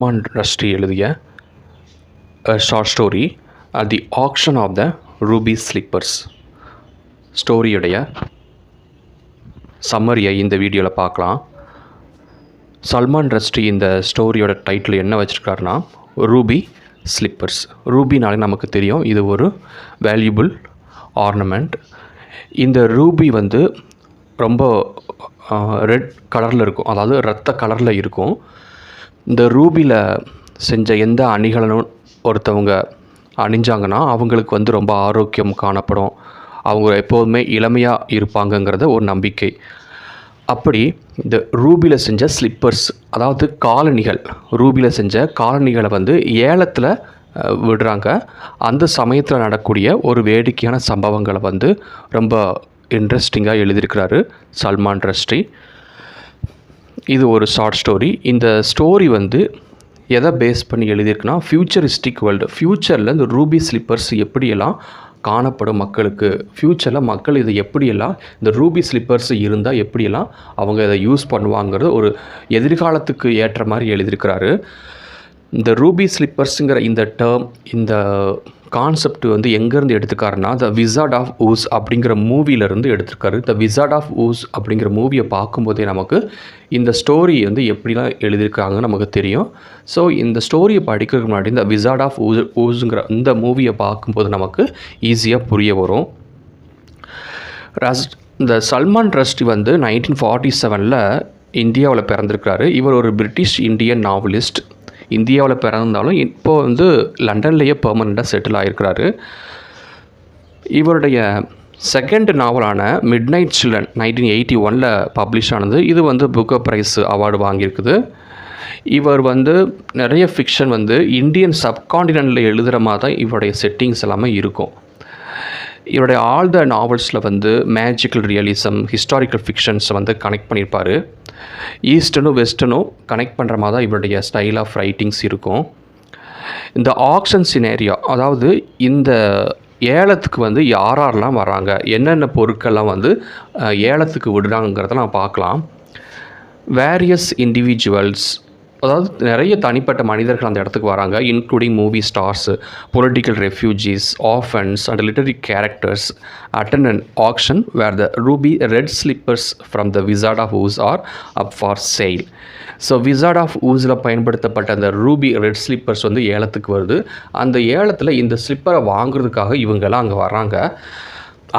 ரஷ்டி எழுதிய short story the auction of the ruby slippers ஸ்டோரியுடைய சம்மரியை இந்த வீடியோவில் பார்க்கலாம். சல்மான் ரஷ்டி இந்த ஸ்டோரியோட டைட்டில் என்ன வச்சுருக்காருன்னா ரூபி ஸ்லிப்பர்ஸ். ரூபினாலே நமக்கு தெரியும் இது ஒரு வேல்யூபிள் ஆர்னமெண்ட். இந்த ரூபி வந்து ரொம்ப ரெட் கலரில் இருக்கும், அதாவது ரத்த கலரில் இருக்கும். இந்த ரூபியில் செஞ்ச எந்த அணிகலனும் ஒருத்தவங்க அணிஞ்சாங்கன்னா அவங்களுக்கு வந்து ரொம்ப ஆரோக்கியம் காணப்படும், அவங்க எப்போதுமே இளமையாக இருப்பாங்கங்கிறத ஒரு நம்பிக்கை. அப்படி இந்த ரூபியில் செஞ்ச ஸ்லிப்பர்ஸ், அதாவது காலணிகள், ரூபியில் செஞ்ச காலணிகளை வந்து ஏலத்தில் விடுறாங்க. அந்த சமயத்தில் நடக்கூடிய ஒரு வேடிக்கையான சம்பவங்களை வந்து ரொம்ப இன்ட்ரெஸ்டிங்காக எழுதியிருக்கிறாரு சல்மான் ரஷ்டி. இது ஒரு ஷார்ட் ஸ்டோரி. இந்த ஸ்டோரி வந்து எதை பேஸ் பண்ணி எழுதியிருக்குன்னா ஃப்யூச்சரிஸ்டிக் வேர்ல்டு. ஃப்யூச்சரில் இந்த ரூபி ஸ்லிப்பர்ஸ் எப்படியெல்லாம் காணப்படும் மக்களுக்கு, ஃப்யூச்சரில் மக்கள் இதை எப்படியெல்லாம் இந்த ரூபி ஸ்லிப்பர்ஸ் இருந்தால் எப்படியெல்லாம் அவங்க இதை யூஸ் பண்ணுவாங்கிறது ஒரு எதிர்காலத்துக்கு ஏற்ற மாதிரி எழுதியிருக்கிறாரு. இந்த ரூபி ஸ்லிப்பர்ஸுங்கிற இந்த டேர்ம், இந்த கான்செப்ட் வந்து எங்கேருந்து எடுத்துக்காருன்னா த விசார்ட் ஆஃப் ஊஸ் அப்படிங்கிற மூவியிலேருந்து எடுத்துருக்காரு. த விசார்ட் ஆஃப் ஊஸ் அப்படிங்கிற மூவியை பார்க்கும்போதே நமக்கு இந்த ஸ்டோரி வந்து எப்படிலாம் எழுதியிருக்காங்கன்னு நமக்கு தெரியும். ஸோ இந்த ஸ்டோரியை படிக்கிறதுக்கு முன்னாடி இந்த விசார்ட் ஆஃப் ஊஸுங்கிற இந்த மூவியை பார்க்கும்போது நமக்கு ஈஸியாக புரிய வரும். இந்த சல்மான் ரஷ்டி வந்து 1947 இந்தியாவில் பிறந்திருக்கிறாரு. இவர் ஒரு பிரிட்டிஷ் இந்தியன் நாவலிஸ்ட். இந்தியாவில் பிறந்தாலும் இப்போது வந்து லண்டன்லேயே பெர்மனெண்ட்டாக செட்டில் ஆகிருக்கிறாரு. இவருடைய செகண்ட் நாவலான மிட் நைட் சில்ட்ரன் 1981 பப்ளிஷ் ஆனது. இது வந்து புக்கர் ப்ரைஸ் அவார்டு வாங்கியிருக்குது. இவர் வந்து நிறைய ஃபிக்ஷன் வந்து இந்தியன் சப்கான்டினென்ட்டில் எழுதுகிற மாதிரி தான் இவருடைய செட்டிங்ஸ் எல்லாமே இருக்கும். இவருடைய ஆல் த நாவல்ஸில் வந்து மேஜிக்கல் ரியலிசம், ஹிஸ்டாரிக்கல் ஃபிக்ஷன்ஸை வந்து கனெக்ட் பண்ணியிருப்பார். ஈஸ்டர்னும் வெஸ்டர்னும் கனெக்ட் பண்ணுற மாதிரி தான் இவருடைய ஸ்டைல் ஆஃப் ரைட்டிங்ஸ் இருக்கும். இந்த ஆக்ஷன் சினேரியா, அதாவது இந்த ஏலத்துக்கு வந்து யாரெல்லாம் வராங்க, என்னென்ன பொருட்கள்லாம் வந்து ஏலத்துக்கு விடுறாங்கிறதெல்லாம் பார்க்கலாம். வேரியஸ் இண்டிவிஜுவல்ஸ், அதாவது நிறைய தனிப்பட்ட மனிதர்கள் அந்த இடத்துக்கு வராங்க, including movie stars, political refugees, orphans and literary characters attend an auction where the ruby red slippers from the Wizard of Oz are up for sale. So wizard of ஊஸில் பயன்படுத்தப்பட்ட அந்த ரூபி ரெட் ஸ்லிப்பர்ஸ் வந்து ஏலத்துக்கு வருது. அந்த ஏலத்தில் இந்த ஸ்லிப்பரை வாங்குறதுக்காக இவங்கெல்லாம் அங்கே வராங்க.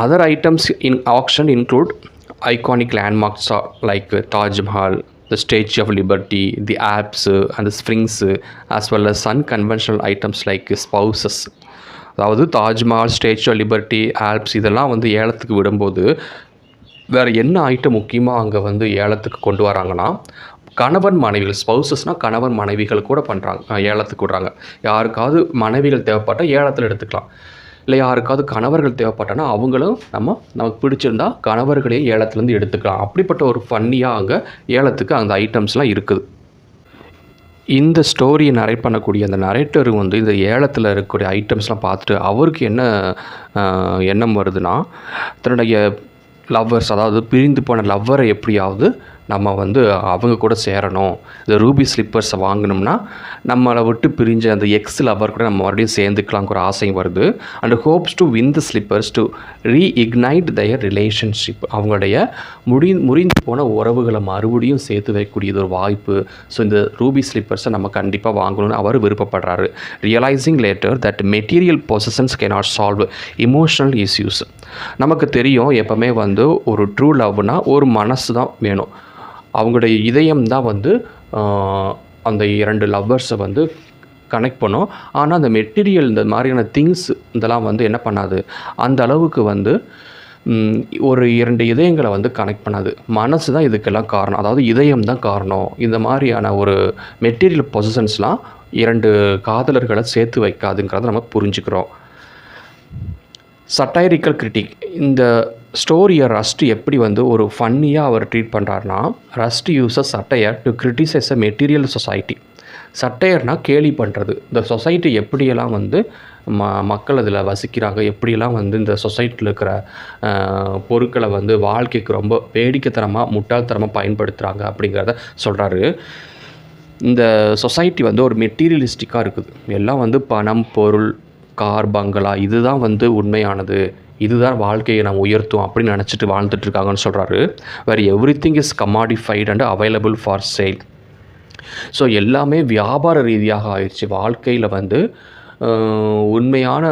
Other items in action include iconic landmarks like Taj Mahal, the Statue of Liberty, the Alps and the Springs, as well as unconventional items like spouses. அதாவது Taj Mahal, Statue of Liberty, Alps இதெல்லாம் வந்து ஏலத்துக்கு விடும்போது வேறு என்ன ஐட்டம் முக்கியமாக அங்கே வந்து ஏலத்துக்கு கொண்டு வராங்கன்னா கணவன் மனைவிகள், ஸ்பௌசஸ்னால் கணவன் மனைவிகள் கூட பண்ணுறாங்க, ஏலத்துக்கு விடுறாங்க. யாருக்காவது மனைவிகள் தேவைப்பட்டால் ஏலத்தில் எடுத்துக்கலாம், இல்லை யாருக்காவது கணவர்கள் தேவைப்பட்டனா அவங்களும் நமக்கு பிடிச்சிருந்தா கணவர்களையும் ஏலத்துலேருந்து எடுத்துக்கலாம். அப்படிப்பட்ட ஒரு ஃபன்னியாக அங்கே ஏலத்துக்கு அந்த ஐட்டம்ஸ்லாம் இருக்குது. இந்த ஸ்டோரியை நரேட் பண்ணக்கூடிய அந்த நரேட்டர் வந்து இந்த ஏலத்தில் இருக்கக்கூடிய ஐட்டம்ஸ்லாம் பார்த்துட்டு அவருக்கு என்ன எண்ணம் வருதுன்னா தன்னுடைய லவ்வர்ஸ், அதாவது பிரிந்து போன லவ்வரை எப்படியாவது நம்ம வந்து அவங்க கூட சேரணும், இந்த ரூபி ஸ்லிப்பர்ஸை வாங்கணும்னா நம்மளை விட்டு பிரிஞ்ச அந்த எக்ஸ் லவர் கூட நம்ம மறுபடியும் சேர்ந்துக்கலாங்கிற ஒரு ஆசையும் வருது. And hopes to win the slippers to reignite their relationship. அவங்களுடைய முறிந்து போன உறவுகளை மறுபடியும் சேர்த்து வைக்கக்கூடியது ஒரு வாய்ப்பு. ஸோ இந்த ரூபி ஸ்லிப்பர்ஸை நம்ம கண்டிப்பாக வாங்கணும்னு அவர் விருப்பப்படுறாரு. Realising later that material possessions cannot solve emotional issues. நமக்கு தெரியும் எப்போவுமே வந்து ஒரு ட்ரூ லவ்னா ஒரு மனசு தான் வேணும், அவங்களுடைய இதயம் தான் வந்து அந்த இரண்டு லவ்வர்ஸை வந்து கனெக்ட் பண்ணும். ஆனால் அந்த மெட்டீரியல், இந்த மாதிரியான திங்ஸ் இதெல்லாம் வந்து என்ன பண்ணாது, அந்த அளவுக்கு வந்து ஒரு இரண்டு இதயங்களை வந்து கனெக்ட் பண்ணாது. மனசு தான் இதுக்கெல்லாம் காரணம், அதாவது இதயம் தான் காரணம். இந்த மாதிரியான ஒரு மெட்டீரியல் பொசிஷன்ஸ்லாம் இரண்டு காதலர்களை சேர்த்து வைக்காதுங்கிறத நம்ம புரிஞ்சுக்கிறோம். Satirical critic. இந்த ஸ்டோரியை ரஷ்டி எப்படி வந்து ஒரு ஃபன்னியாக அவர் ட்ரீட் பண்ணுறாருனா, Rushdie uses satire to criticise a material society. சட்டையர்னால் கேலி பண்ணுறது. இந்த சொசைட்டி எப்படியெல்லாம் வந்து மக்கள் அதில் வசிக்கிறாங்க, எப்படியெல்லாம் வந்து இந்த சொசைட்டியில் இருக்கிற பொருட்களை வந்து வாழ்க்கைக்கு ரொம்ப வேடிக்கைத்தனமாக முட்டாள்தனமாக பயன்படுத்துகிறாங்க அப்படிங்கிறத சொல்கிறாரு. இந்த சொசைட்டி வந்து ஒரு மெட்டீரியலிஸ்டிக்காக இருக்குது. எல்லாம் வந்து பணம், பொருள், கார், பங்களா இதுதான் வந்து உண்மையானது, இதுதான் வாழ்க்கையை நம்ம உயர்த்தும் அப்படின்னு நினச்சிட்டு வாழ்ந்துட்டுருக்காங்கன்னு சொல்கிறாரு. வேறு everything is commodified and available for sale. So எல்லாமே வியாபார ரீதியாக ஆயிடுச்சு. வாழ்க்கையில் வந்து உண்மையான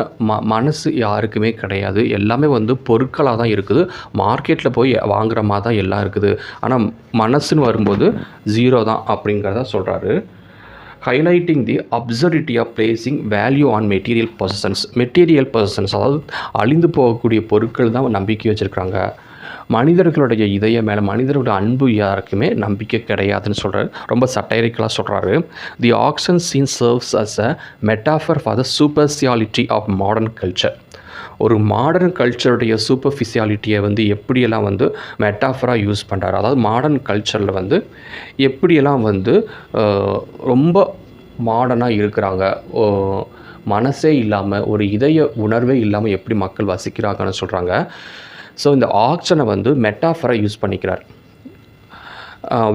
மனசு யாருக்குமே கிடையாது. எல்லாமே வந்து பொருட்களாக தான் இருக்குது. மார்க்கெட்டில் போய் வாங்குற மாதிரி தான் எல்லாம் இருக்குது. ஆனால் மனசுன்னு வரும்போது 0 தான் அப்படிங்கிறத சொல்கிறாரு. Highlighting the absurdity of placing value on material positions, அதாவது அழிந்து போகக்கூடிய பொருட்கள் தான் நம்பிக்கை வச்சுருக்காங்க. மனிதர்களுடைய இதயம் மேலே, மனிதர்களுடைய அன்பு யாருக்குமே நம்பிக்கை கிடையாதுன்னு சொல்கிறார். ரொம்ப சட்டைரிக்கலாக சொல்கிறாரு. The auction scene serves as a metaphor for the superficiality of modern culture. ஒரு மாடர்ன் கல்ச்சருடைய சூப்பர்ஃபிஷியாலிட்டியை வந்து எப்படியெல்லாம் வந்து மெட்டாஃபராக யூஸ் பண்ணுறாரு. அதாவது மாடர்ன் கல்ச்சரில் வந்து எப்படியெல்லாம் வந்து ரொம்ப மாடர்னாக இருக்கிறாங்க, மனசே இல்லாமல் ஒரு இதய உணர்வே இல்லாமல் எப்படி மக்கள் வசிக்கிறாங்கன்னு சொல்கிறாங்க. ஸோ இந்த ஆக்ஷனை வந்து மெட்டாஃபராக யூஸ் பண்ணிக்கிறார்.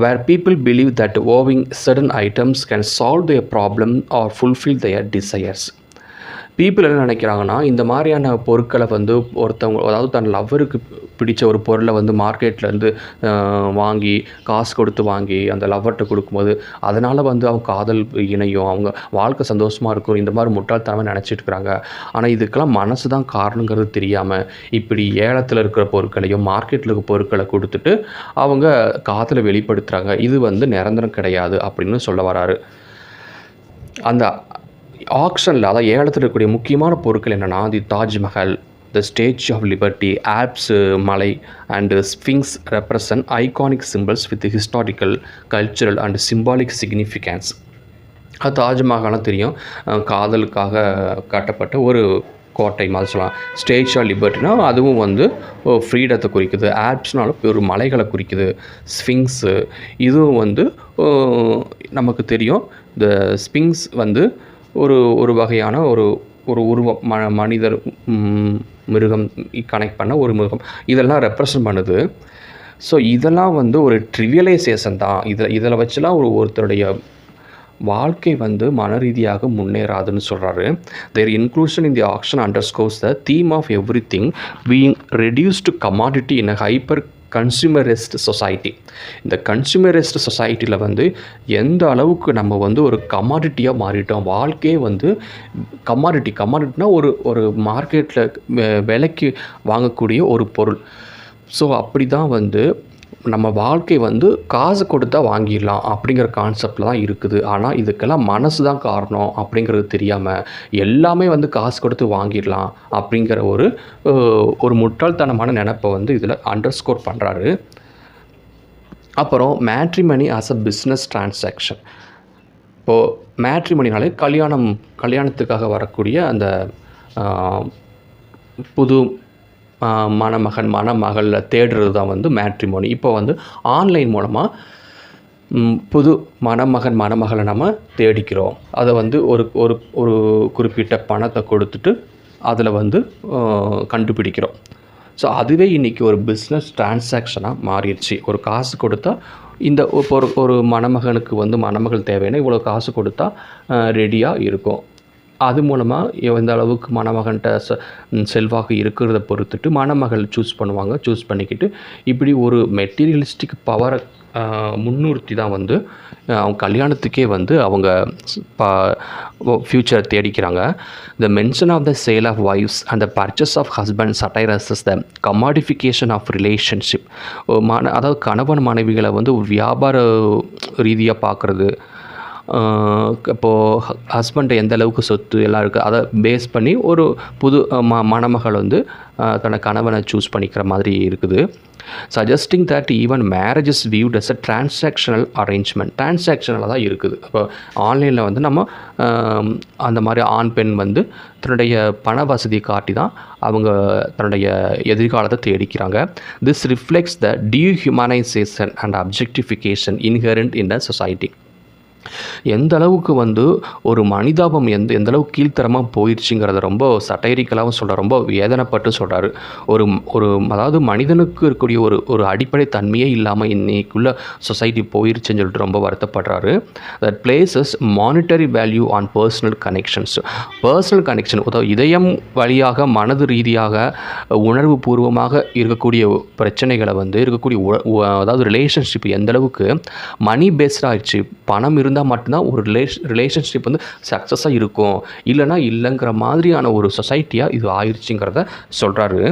where people believe that owning certain items can solve their problem or fulfill their desires. People என்ன நினைக்கிறாங்கன்னா, இந்த மாதிரியான பொருட்களை வந்து ஒருத்தவங்க, அதாவது தன் லவ்வருக்கு பிடிச்ச ஒரு பொருளை வந்து மார்க்கெட்லேருந்து வாங்கி காசு கொடுத்து வாங்கி அந்த லவ்வர்கிட்ட கொடுக்கும்போது அதனால் வந்து அவங்க காதல் இணையும், அவங்க வாழ்க்கை சந்தோஷமாக இருக்கும், இந்த மாதிரி முட்டாள்தனமாக நினச்சிட்டு இருக்கிறாங்க. ஆனால் இதுக்கெல்லாம் மனசு தான் காரணங்கிறது தெரியாமல் இப்படி ஏலத்தில் இருக்கிற பொருட்களையும் மார்க்கெட்டில் இருக்கிற பொருட்களை கொடுத்துட்டு அவங்க காதலை வெளிப்படுத்துகிறாங்க. இது வந்து நிரந்தரம் கிடையாது அப்படின்னு சொல்ல வராரு. அந்த ஆக்ஷனில், அதாவது ஏலத்தில் இருக்கக்கூடிய முக்கியமான பொருட்கள் என்னென்னா, தி தாஜ்மஹல், த ஸ்டேச்சு ஆஃப் லிபர்ட்டி, ஆல்ப்ஸு மலை and Sphinx represent iconic symbols with historical, cultural and symbolic significance. அது தாஜ்மஹாலாம் தெரியும், காதலுக்காக கட்டப்பட்ட ஒரு கோட்டை மாதிரி சொல்லலாம். ஸ்டேச்சு ஆஃப் லிபர்ட்டினா அதுவும் வந்து ஃப்ரீடத்தை குறிக்குது. ஆல்ப்ஸ்னாலும் ஒரு மலைகளை குறிக்குது. ஸ்பிங்ஸு இதுவும் வந்து நமக்கு தெரியும். இந்த ஸ்பிங்ஸ் வந்து ஒரு வகையான ஒரு உருவம், மனிதர் மிருகம் கனெக்ட் பண்ண ஒரு மிருகம், இதெல்லாம் ரெப்ரசன்ட் பண்ணுது. ஸோ இதெல்லாம் வந்து ஒரு ட்ரிவியலைசேஷன் தான். இதில் வச்சுலாம் ஒருத்தருடைய வாழ்க்கை வந்து மன ரீதியாக முன்னேறாதுன்னு சொல்கிறாரு. Their inclusion in the auction underscores the theme of everything being reduced commodity in a hyper consumerist society. இந்த கன்சியூமரிஸ்ட் சொசைட்டியில் வந்து எந்த அளவுக்கு நம்ம வந்து ஒரு கமாடிட்டியாக மாறிட்டோம். வாழ்க்கையே வந்து கமாடிட்டினா ஒரு மார்க்கெட்டில் விலைக்கு வாங்கக்கூடிய ஒரு பொருள். ஸோ அப்படி தான் வந்து நம்ம வாழ்க்கை வந்து காசு கொடுத்தா வாங்கிடலாம் அப்படிங்கிற கான்செப்டில் தான் இருக்குது. ஆனால் இதுக்கெல்லாம் மனசு தான் காரணம் அப்படிங்கிறது தெரியாமல் எல்லாமே வந்து காசு கொடுத்து வாங்கிடலாம் அப்படிங்கிற ஒரு முட்டாள்தனமான நினைப்பை வந்து இதில் அண்டர்ஸ்கோர் பண்ணுறாரு. அப்புறம் matrimony as a business transaction. இப்போது மேட்ரிமனினாலே கல்யாணத்துக்காக வரக்கூடிய அந்த புது மணமகன் மணமகளில் தேடுறது தான் வந்து மேட்ரிமோனி. இப்போ வந்து ஆன்லைன் மூலமாக புது மணமகளை நம்ம தேடிக்கிறோம். அதை வந்து ஒரு குறிப்பிட்ட பணத்தை கொடுத்துட்டு அதில் வந்து கண்டுபிடிக்கிறோம். ஸோ அதுவே இன்றைக்கி ஒரு பிஸ்னஸ் டிரான்சாக்ஷனாக மாறிடுச்சு. ஒரு காசு கொடுத்தா இந்த ஒரு மணமகனுக்கு வந்து மணமகள் தேவைன்னா இவ்வளோ காசு கொடுத்தா ரெடியாக இருக்கும். அது மூலமாக எந்த அளவுக்கு மணமகன்கிட்ட செல்வாக்கு இருக்கிறத பொறுத்துட்டு மணமகள் சூஸ் பண்ணிக்கிட்டு இப்படி ஒரு மெட்டீரியலிஸ்டிக் பவரை முன்னிறுத்தி தான் வந்து அவங்க கல்யாணத்துக்கே வந்து அவங்க ஃப்யூச்சர் தேடிக்கிறாங்க. The mention of the sale of wives and the purchase of husband satirises the commodification of relationship. அதாவது கணவன் மனைவிகளை வந்து வியாபார ரீதியாக பார்க்குறது. இப்போது ஹஸ்பண்டை எந்த அளவுக்கு சொத்து எல்லாம் இருக்குது அதை பேஸ் பண்ணி ஒரு புது மணமகள் வந்து தன்னை கணவனை சூஸ் பண்ணிக்கிற மாதிரி இருக்குது. Suggesting that even marriage is viewed as a transactional arrangement. டிரான்சாக்ஷனலாக தான் இருக்குது. இப்போ ஆன்லைனில் வந்து நம்ம அந்த மாதிரி ஆண் பெண் வந்து தன்னுடைய பண வசதியை காட்டி தான் அவங்க தன்னுடைய எதிர்காலத்தை தேடிக்கிறாங்க. This reflects the dehumanisation and objectification inherent in a society. எந்த அளவுக்கு வந்து ஒரு மனிதாபம் எந்த அளவுக்கு கீழ்த்தரமாக போயிடுச்சுங்கிறத ரொம்ப சட்டைரிக்கலாகவும் சொல்கிறார், ரொம்ப வேதனைப்பட்டு சொல்கிறாரு. ஒரு ஒரு அதாவது மனிதனுக்கு இருக்கக்கூடிய ஒரு ஒரு அடிப்படை தன்மையே இல்லாமல் இன்னைக்குள்ள சொசைட்டி போயிடுச்சுன்னு சொல்லிட்டு ரொம்ப வருத்தப்படுறாரு. That places monetary value on personal connections. Personal connection, அதாவது இதயம் வழியாக மனது ரீதியாக உணர்வு பூர்வமாக இருக்கக்கூடிய பிரச்சனைகளை வந்து இருக்கக்கூடிய அதாவது ரிலேஷன்ஷிப் எந்த அளவுக்கு மணி பேஸ்டாக ஆயிடுச்சு. பணம் இருந்தால் மட்டும்தான் ஒரு ரிலேஷன்ஷிப் வந்து சக்ஸஸாக இருக்கும், இல்லைனா இல்லைங்கிற மாதிரியான ஒரு சொசைட்டியாக இது ஆயிடுச்சுங்கிறத சொல்கிறாரு.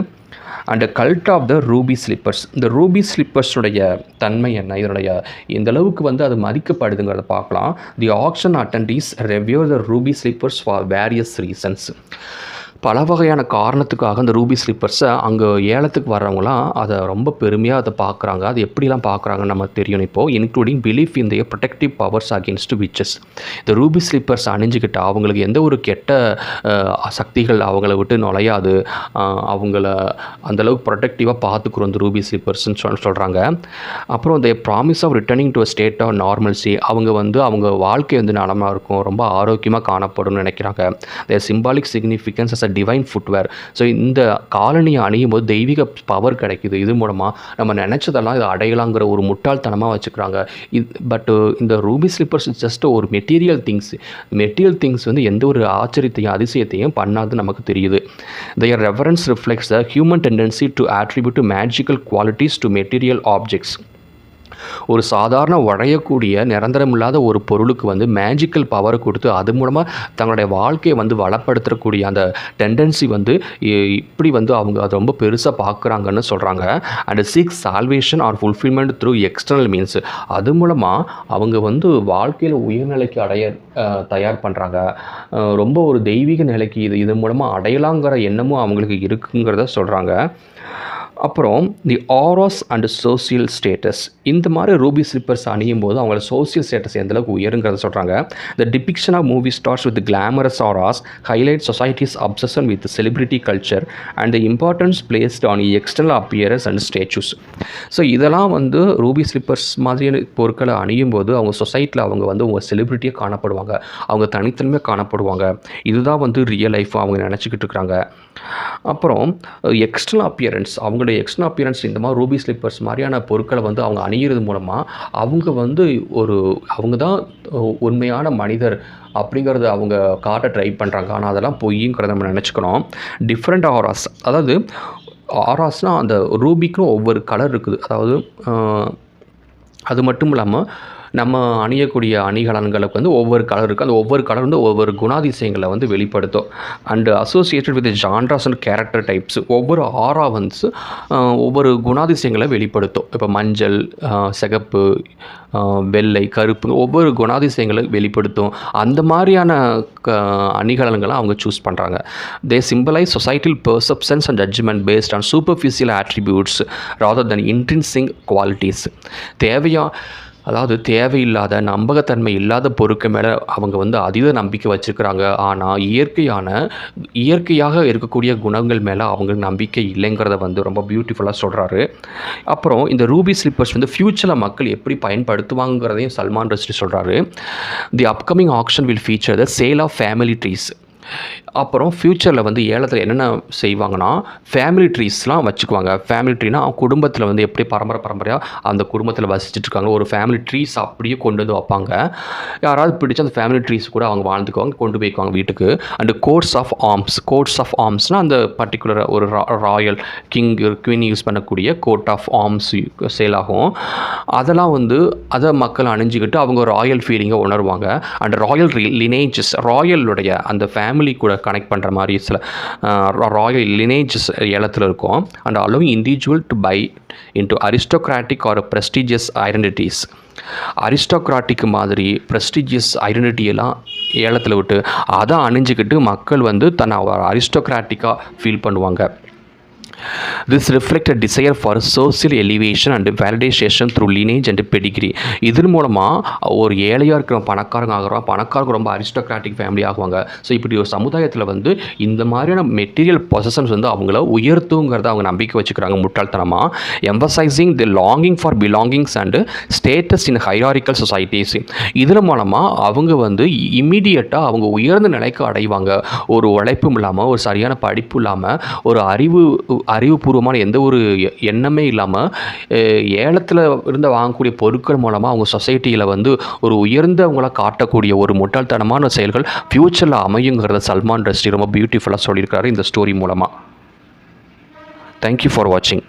And cult of the ruby slippers. இந்த ரூபி ஸ்லிப்பர்ஸுடைய தன்மை என்ன, இதனுடைய இந்த அளவுக்கு வந்து அது மதிக்கப்படுதுங்கிறத பார்க்கலாம். The auction attendees review the ruby slippers for various reasons. பல வகையான காரணத்துக்காக அந்த ரூபி ஸ்லிப்பர்ஸை அங்கே ஏலத்துக்கு வர்றவங்களாம் அதை ரொம்ப பெருமையாக அதை பார்க்குறாங்க. அது எப்படிலாம் பார்க்குறாங்கன்னு நம்ம தெரியும் இப்போது. இன்க்ளூடிங் பிலீஃப் இன் த ப்ரொடெக்டிவ் பவர்ஸ் அகேன்ஸ்ட் விச்சஸ். இந்த ரூபி ஸ்லிப்பர்ஸ் அணிஞ்சிக்கிட்டு அவங்களுக்கு எந்த ஒரு கெட்ட சக்திகள் அவங்கள விட்டு நுழையாது, அவங்கள அந்தளவுக்கு ப்ரொடெக்டிவாக பார்த்துக்குறோம் இந்த ரூபி ஸ்லிப்பர்ஸ்ன்னு சொல்கிறாங்க. அப்புறம் இந்த promise of returning to a state of normalcy. அவங்க வாழ்க்கை வந்து நலமாக இருக்கும், ரொம்ப ஆரோக்கியமாக காணப்படும்னு நினைக்கிறாங்க. The symbolic significance as a divine footwear. So இந்த காலனியை அணியும் போது தெய்வீக பவர் கிடைக்குது. இது மூலமாக நம்ம நினச்சதெல்லாம் இதை அடையலாங்கிற ஒரு முட்டாள்தனமாக வச்சுக்கிறாங்க. பட்டு இந்த ரூபி ஸ்லிப்பர்ஸ் ஜஸ்ட் ஒரு மெட்டீரியல் திங்ஸ் வந்து எந்த ஒரு ஆச்சரியத்தையும் அதிசயத்தையும் பண்ணாது நமக்கு தெரியுது. their reverence reflects the human tendency to attribute magical qualities to material objects. ஒரு சாதாரண உடையக்கூடிய நிரந்தரமில்லாத ஒரு பொருளுக்கு வந்து மேஜிக்கல் பவரை கொடுத்து அது மூலமாக தங்களுடைய வாழ்க்கையை வந்து வளப்படுத்தக்கூடிய அந்த டெண்டன்சி வந்து இப்படி வந்து அவங்க அதை ரொம்ப பெருசாக பார்க்குறாங்கன்னு சொல்கிறாங்க. And seek salvation or fulfilment through external means. அது மூலமாக அவங்க வந்து வாழ்க்கையில் உயர்நிலைக்கு தயார் பண்ணுறாங்க. ரொம்ப ஒரு தெய்வீக நிலைக்கு இது மூலமாக அடையலாங்கிற எண்ணமும் அவங்களுக்கு இருக்குங்கிறத சொல்கிறாங்க. அப்புறம் தி ஆராஸ் அண்ட் சோசியல் ஸ்டேட்டஸ். இந்த மாதிரி ரூபி ஸ்லிப்பர்ஸ் அணியும் போது அவங்களோட சோசியல் ஸ்டேட்டஸ் எந்தளவுக்கு உயருங்கிறத சொல்கிறாங்க. The depiction of movie stars with glamorous auras highlight society's obsession with celebrity culture and the importance placed on external appearance and statues. So இதெல்லாம் வந்து ரூபி ஸ்லிப்பர்ஸ் மாதிரியான பொருட்களை அணியும் போது அவங்க சொசைட்டியில் அவங்க வந்து அவங்க செலிபிரிட்டியாக காணப்படுவாங்க, அவங்க தனித்தன்மையாக காணப்படுவாங்க. இதுதான் வந்து ரியல் லைஃப் அவங்க நினச்சிக்கிட்டு இருக்கிறாங்க. அப்புறம் எக்ஸ்டர்னல் அப்பியரன்ஸ், அவங்களுடைய எக்ஸ்டர்னல் அப்பியரன்ஸ் இந்த மாதிரி ரூபி ஸ்லிப்பர்ஸ் மாதிரியான பொருட்களை வந்து அவங்க அணிகிறது மூலமாக அவங்க வந்து அவங்க தான் உண்மையான மனிதர் அப்படிங்கிறத அவங்க காட்ட ட்ரை பண்ணுறாங்க. ஆனால் அதெல்லாம் பொய்ங்கிறத நம்ம நினச்சிக்கணும். டிஃப்ரெண்ட் ஆராஸ், அதாவது ஆராஸ்னால் அந்த ரூபிக்கும் ஒவ்வொரு கலர் இருக்குது. அதாவது அது மட்டும் இல்லாமல் நம்ம அணியக்கூடிய அணிகலன்களுக்கு வந்து ஒவ்வொரு கலர் இருக்குது. அந்த ஒவ்வொரு கலர் வந்து ஒவ்வொரு குணாதிசயங்களை வந்து வெளிப்படுத்தும். And associated with genres and character types. ஒவ்வொரு ஆரா வந்து ஒவ்வொரு குணாதிசயங்களை வெளிப்படுத்தும். இப்போ மஞ்சள், சிகப்பு, வெள்ளை, கருப்பு, ஒவ்வொரு குணாதிசயங்களை வெளிப்படுத்தும். அந்த மாதிரியான அணிகலன்களை அவங்க சூஸ் பண்ணுறாங்க. They symbolise societal perceptions and judgment based on superficial attributes rather than intrinsic qualities. அதாவது தேவையில்லாத நம்பகத்தன்மை இல்லாத பொருட்கள் மேலே அவங்க வந்து அதீத நம்பிக்கை வச்சுருக்கிறாங்க. ஆனால் இயற்கையாக இருக்கக்கூடிய குணங்கள் மேலே அவங்களுக்கு நம்பிக்கை இல்லைங்கிறத வந்து ரொம்ப பியூட்டிஃபுல்லாக சொல்கிறாரு. அப்புறம் இந்த ரூபி ஸ்லிப்பர்ஸ் வந்து ஃப்யூச்சரில் மக்கள் எப்படி பயன்படுத்துவாங்கிறதையும் சல்மான் ரஷ்டி சொல்கிறாரு. The upcoming auction will feature the sale of family trees. அப்புறம் ஃப்யூச்சரில் வந்து ஏலத்தில் என்னென்ன செய்வாங்கன்னா ஃபேமிலி ட்ரீஸ்லாம் வச்சுக்குவாங்க. ஃபேமிலி ட்ரீனா குடும்பத்தில் வந்து எப்படி பரம்பரையாக அந்த குடும்பத்தில் வசிச்சுட்ருக்காங்க ஒரு ஃபேமிலி ட்ரீஸ் அப்படியே கொண்டு வந்து வைப்பாங்க. யாராவது பிடிச்ச அந்த ஃபேமிலி ட்ரீஸ் கூட அவங்க வாழ்ந்துக்குவாங்க, கொண்டு போய்க்குவாங்க வீட்டுக்கு. அண்டு கோட்ஸ் ஆஃப் ஆர்ம்ஸ்னால் அந்த பர்டிகுலர் ஒரு ராயல் குவீன் யூஸ் பண்ணக்கூடிய கோட் ஆஃப் ஆர்ம்ஸ் சேல் ஆகும். அதெல்லாம் வந்து அதை மக்கள் அணிஞ்சிக்கிட்டு அவங்க ராயல் ஃபீலிங்கை உணர்வாங்க. அண்ட் ராயல் லினேஜஸ், ராயலுடைய அந்த ஃபேமிலி கூட கனெக்ட் பண்ணுற மாதிரி சில ராயல் லினேஜஸ் ஏலத்தில் இருக்கும். And allowing individual to buy into aristocratic or prestigious identities. Aristocratic மாதிரி ப்ரெஸ்டீஜியஸ் ஐடென்டிட்டியெல்லாம் ஏலத்தில் விட்டு அதை அணிஞ்சிக்கிட்டு மக்கள் வந்து தன்னை அரிஸ்டோக்ராட்டிக்காக ஃபீல் பண்ணுவாங்க. This reflects a desire for social elevation and validation through lineage and pedigree. இதன் மூலமாக ஒரு ஏழையாக இருக்கிற பணக்காரங்க ஆகிறோம், பணக்காரங்க ரொம்ப அரிஸ்டோக்ராட்டிக் ஃபேமிலி ஆகுவாங்க. ஸோ இப்படி ஒரு சமுதாயத்தில் வந்து இந்த மாதிரியான மெட்டீரியல் பொசஷன்ஸ் வந்து அவங்கள உயர்த்துங்கிறத அவங்க நம்பிக்கை வச்சுக்கிறாங்க முட்டாள்தனமாக. Emphasising the longing for belongings and status in hierarchical societies. இதன் மூலமாக அவங்க வந்து இம்மீடியட்டாக அவங்க உயர்ந்த நிலைக்கு அடைவாங்க. ஒரு உழைப்பும் இல்லாமல், ஒரு சரியான படிப்பு இல்லாமல், ஒரு அறிவுபூர்வமான எந்த ஒரு எண்ணமே இல்லாமல் ஏலத்தில் இருந்து வாங்கக்கூடிய பொருட்கள் மூலமாக அவங்க சொசைட்டியில் வந்து ஒரு உயர்ந்தவங்களாக காட்டக்கூடிய ஒரு முட்டாள்தனமான செயல்கள் ஃப்யூச்சரில் அமையுங்கிறத சல்மான் ரஷ்டி ரொம்ப பியூட்டிஃபுல்லாக சொல்லியிருக்காரு இந்த ஸ்டோரி மூலமாக. தேங்க்யூ ஃபார் வாட்சிங்.